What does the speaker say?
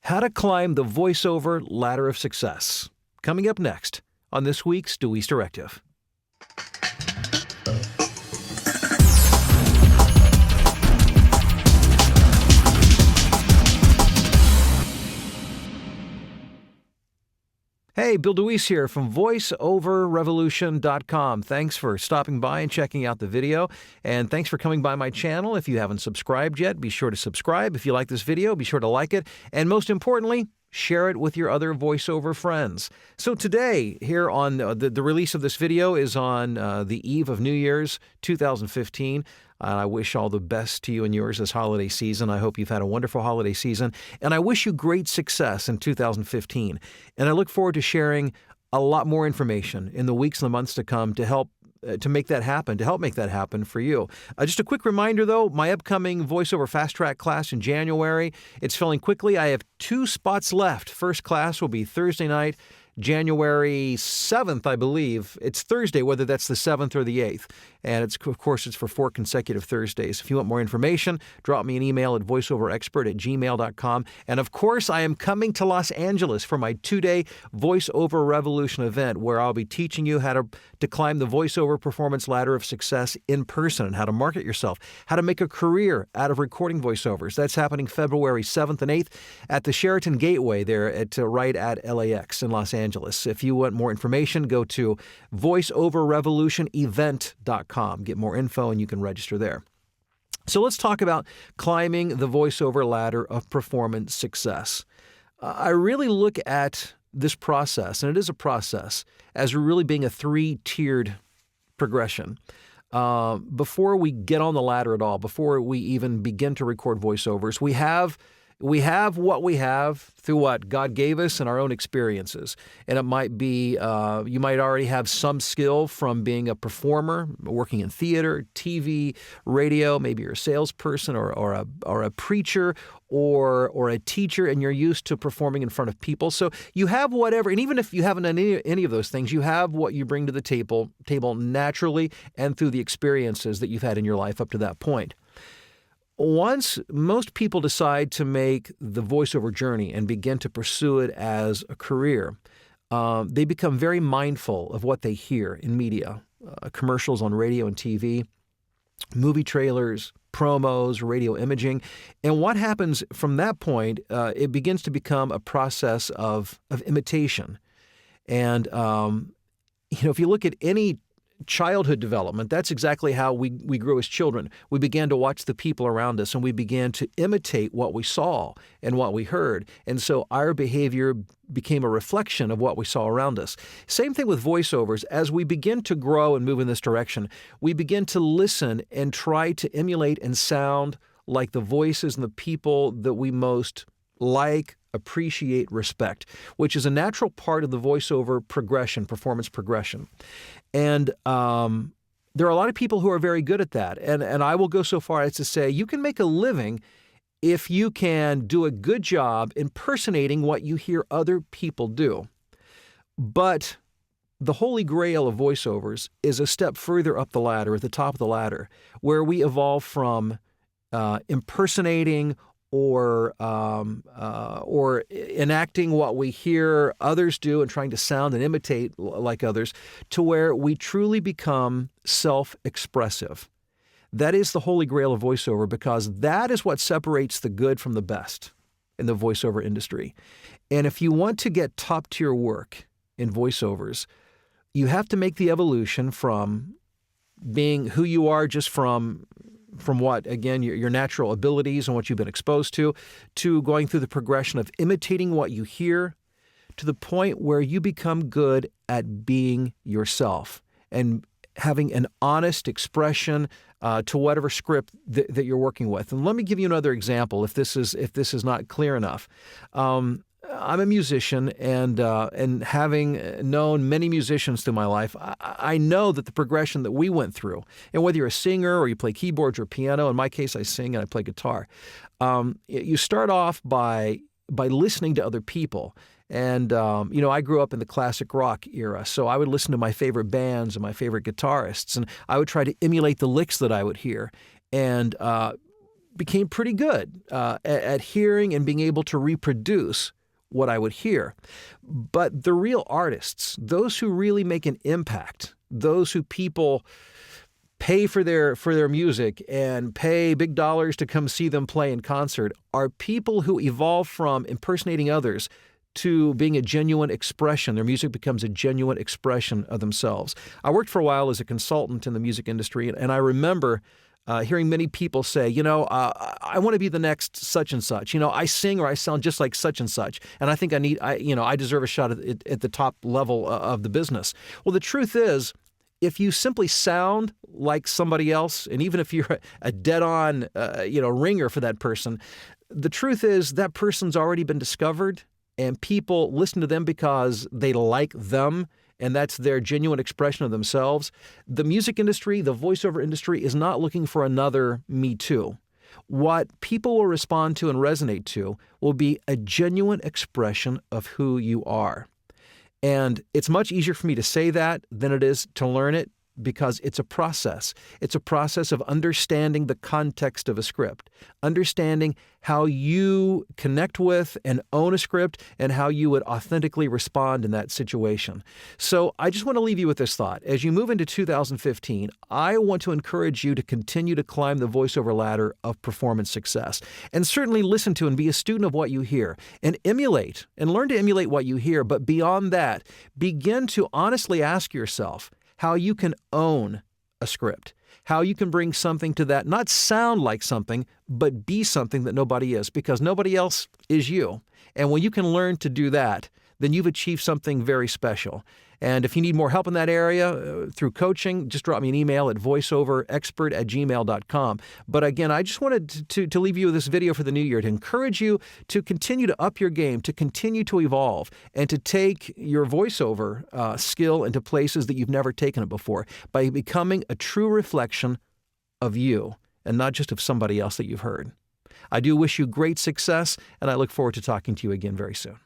How to climb the voiceover ladder of success. Coming up next on this week's DeWeese Directive. Hey, Bill DeWeese here from VoiceOverRevolution.com. Thanks for stopping by and checking out the video. And thanks for coming by my channel. If you haven't subscribed yet, be sure to subscribe. If you like this video, be sure to like it. And most importantly, share it with your other voiceover friends. So today, here on the release of this video is on the eve of New Year's 2015. I wish all the best to you and yours this holiday season. I hope you've had a wonderful holiday season. And I wish you great success in 2015. And I look forward to sharing a lot more information in the weeks and the months to come to help make that happen for you. Just a quick reminder, though, my upcoming VoiceOver Fast Track class in January, it's filling quickly. I have 2 spots left. First class will be Thursday night, January 7th, I believe. It's Thursday, whether that's the 7th or the 8th. And it's for 4 consecutive Thursdays. If you want more information, drop me an email at voiceoverexpert@gmail.com. And of course, I am coming to Los Angeles for my 2-day VoiceOver Revolution event, where I'll be teaching you how to climb the voiceover performance ladder of success in person, and how to market yourself, how to make a career out of recording voiceovers. That's happening February 7th and 8th at the Sheraton Gateway there right at LAX in Los Angeles. If you want more information, go to voiceoverrevolutionevent.com. Get more info and you can register there. So let's talk about climbing the voiceover ladder of performance success. I really look at this process, and it is a process, as really being a 3-tiered progression. Before we get on the ladder at all, before we even begin to record voiceovers, we have what we have through what God gave us and our own experiences. And it might be, you might already have some skill from being a performer, working in theater, TV, radio. Maybe you're a salesperson or a preacher or a teacher, and you're used to performing in front of people. So you have whatever, and even if you haven't done any of those things, you have what you bring to the table naturally and through the experiences that you've had in your life up to that point. Once most people decide to make the voiceover journey and begin to pursue it as a career, they become very mindful of what they hear in media, commercials on radio and TV, movie trailers, promos, radio imaging. And what happens from that point, it begins to become a process of imitation. And, if you look at any childhood development, that's exactly how we grew as children. We began to watch the people around us, and we began to imitate what we saw and what we heard. And so our behavior became a reflection of what we saw around us. Same thing with voiceovers. As we begin to grow and move in this direction, we begin to listen and try to emulate and sound like the voices and the people that we most like, appreciate, respect, which is a natural part of the voiceover progression, performance progression. And there are a lot of people who are very good at that. And I will go so far as to say you can make a living if you can do a good job impersonating what you hear other people do. But the holy grail of voiceovers is a step further up the ladder, at the top of the ladder, where we evolve from impersonating or enacting what we hear others do and trying to sound and imitate like others, to where we truly become self-expressive. That is the holy grail of voiceover, because that is what separates the good from the best in the voiceover industry. And if you want to get top-tier work in voiceovers, you have to make the evolution from being who you are just from what, again, your natural abilities and what you've been exposed to going through the progression of imitating what you hear to the point where you become good at being yourself and having an honest expression to whatever script that you're working with. And let me give you another example if this is not clear enough. I'm a musician, and having known many musicians through my life, I know that the progression that we went through, and whether you're a singer or you play keyboards or piano, in my case I sing and I play guitar, you start off by listening to other people. And, I grew up in the classic rock era, so I would listen to my favorite bands and my favorite guitarists, and I would try to emulate the licks that I would hear. And became pretty good at hearing and being able to reproduce what I would hear. But the real artists, those who really make an impact, those who people pay for their music and pay big dollars to come see them play in concert, are people who evolve from impersonating others to being a genuine expression. Their music becomes a genuine expression of themselves. I worked for a while as a consultant in the music industry, and I remember hearing many people say, I want to be the next such and such. I sing or I sound just like such and such, and I think I deserve a shot at the top level of the business. Well, the truth is, if you simply sound like somebody else, and even if you're a dead-on, ringer for that person, the truth is that person's already been discovered, and people listen to them because they like them, and that's their genuine expression of themselves. The music industry, the voiceover industry, is not looking for another Me Too. What people will respond to and resonate to will be a genuine expression of who you are. And it's much easier for me to say that than it is to learn it, because it's a process. It's a process of understanding the context of a script, understanding how you connect with and own a script, and how you would authentically respond in that situation. So I just want to leave you with this thought. As you move into 2015, I want to encourage you to continue to climb the voiceover ladder of performance success, and certainly listen to and be a student of what you hear, and emulate and learn to emulate what you hear. But beyond that, begin to honestly ask yourself how you can own a script, how you can bring something to that, not sound like something, but be something that nobody is, because nobody else is you. And when you can learn to do that, then you've achieved something very special. And if you need more help in that area through coaching, just drop me an email at voiceoverexpert@gmail.com. But again, I just wanted to leave you with this video for the new year to encourage you to continue to up your game, to continue to evolve, and to take your voiceover skill into places that you've never taken it before by becoming a true reflection of you and not just of somebody else that you've heard. I do wish you great success, and I look forward to talking to you again very soon.